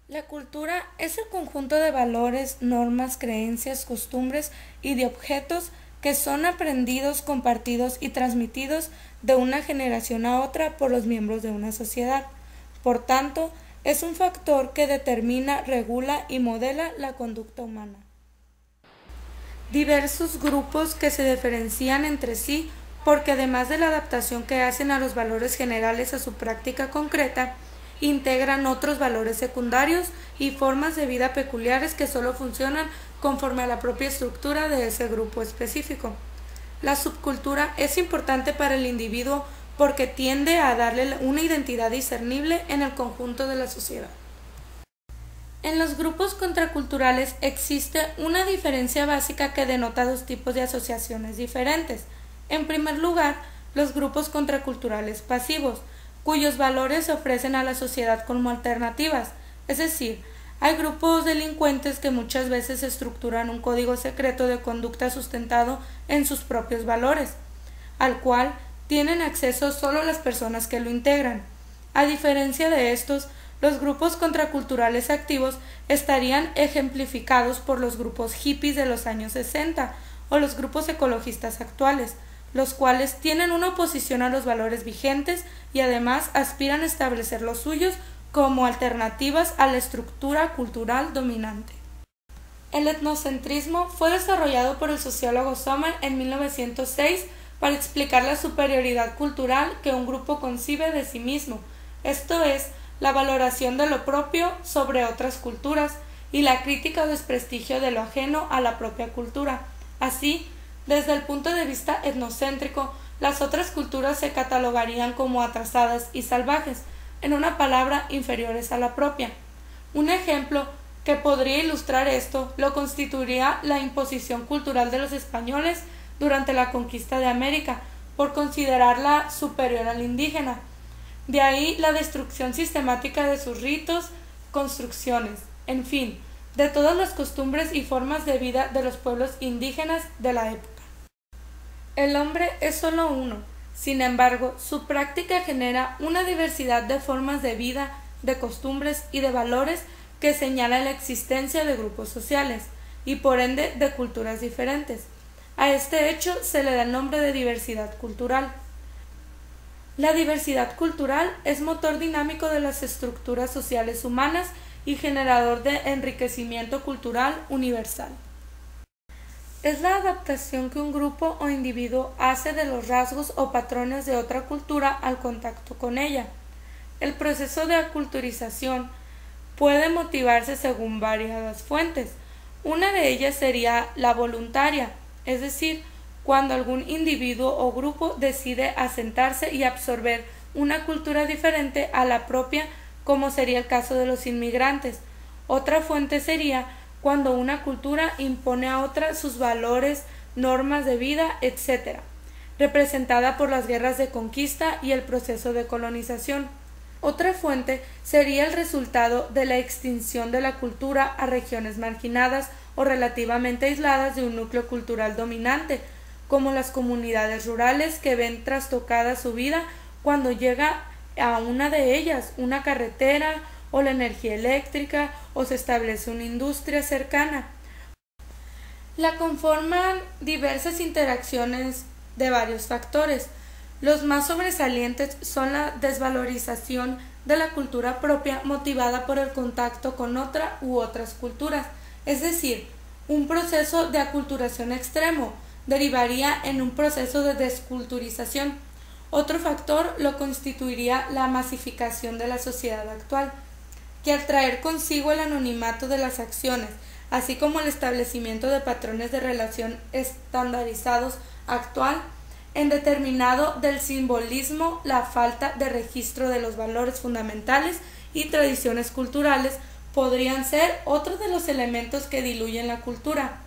La cultura es el conjunto de valores, normas, creencias, costumbres y de objetos que son aprendidos, compartidos y transmitidos de una generación a otra por los miembros de una sociedad. Por tanto, es un factor que determina, regula y modela la conducta humana. Diversos grupos que se diferencian entre sí porque además de la adaptación que hacen a los valores generales a su práctica concreta, integran otros valores secundarios y formas de vida peculiares que solo funcionan conforme a la propia estructura de ese grupo específico. La subcultura es importante para el individuo porque tiende a darle una identidad discernible en el conjunto de la sociedad. En los grupos contraculturales existe una diferencia básica que denota dos tipos de asociaciones diferentes. En primer lugar, los grupos contraculturales pasivos, cuyos valores se ofrecen a la sociedad como alternativas, es decir, hay grupos delincuentes que muchas veces estructuran un código secreto de conducta sustentado en sus propios valores, al cual tienen acceso solo las personas que lo integran. A diferencia de estos, los grupos contraculturales activos estarían ejemplificados por los grupos hippies de los años 60 o los grupos ecologistas actuales, los cuales tienen una oposición a los valores vigentes y además aspiran a establecer los suyos como alternativas a la estructura cultural dominante. El etnocentrismo fue desarrollado por el sociólogo Sommer en 1906 para explicar la superioridad cultural que un grupo concibe de sí mismo, esto es, la valoración de lo propio sobre otras culturas y la crítica o desprestigio de lo ajeno a la propia cultura. Así, desde el punto de vista etnocéntrico, las otras culturas se catalogarían como atrasadas y salvajes, en una palabra, inferiores a la propia. Un ejemplo que podría ilustrar esto lo constituiría la imposición cultural de los españoles durante la conquista de América, por considerarla superior al indígena. De ahí la destrucción sistemática de sus ritos, construcciones, en fin, de todas las costumbres y formas de vida de los pueblos indígenas de la época. El hombre es solo uno, sin embargo, su práctica genera una diversidad de formas de vida, de costumbres y de valores que señala la existencia de grupos sociales y por ende de culturas diferentes. A este hecho se le da el nombre de diversidad cultural. La diversidad cultural es motor dinámico de las estructuras sociales humanas y generador de enriquecimiento cultural universal. Es la adaptación que un grupo o individuo hace de los rasgos o patrones de otra cultura al contacto con ella. El proceso de aculturización puede motivarse según varias fuentes. Una de ellas sería la voluntaria, es decir, cuando algún individuo o grupo decide asentarse y absorber una cultura diferente a la propia, como sería el caso de los inmigrantes. Otra fuente sería cuando una cultura impone a otra sus valores, normas de vida, etc., representada por las guerras de conquista y el proceso de colonización. Otra fuente sería el resultado de la extinción de la cultura a regiones marginadas o relativamente aisladas de un núcleo cultural dominante, como las comunidades rurales que ven trastocada su vida cuando llega a una de ellas una carretera o la energía eléctrica o se establece una industria cercana. La conforman diversas interacciones de varios factores. Los más sobresalientes son la desvalorización de la cultura propia motivada por el contacto con otra u otras culturas, es decir, un proceso de aculturación extremo derivaría en un proceso de desculturización. Otro factor lo constituiría la masificación de la sociedad actual, que al traer consigo el anonimato de las acciones, así como el establecimiento de patrones de relación estandarizados actual, en determinado del simbolismo, la falta de registro de los valores fundamentales y tradiciones culturales podrían ser otro de los elementos que diluyen la cultura.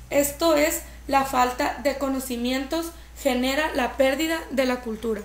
Esto es, la falta de conocimientos genera la pérdida de la cultura.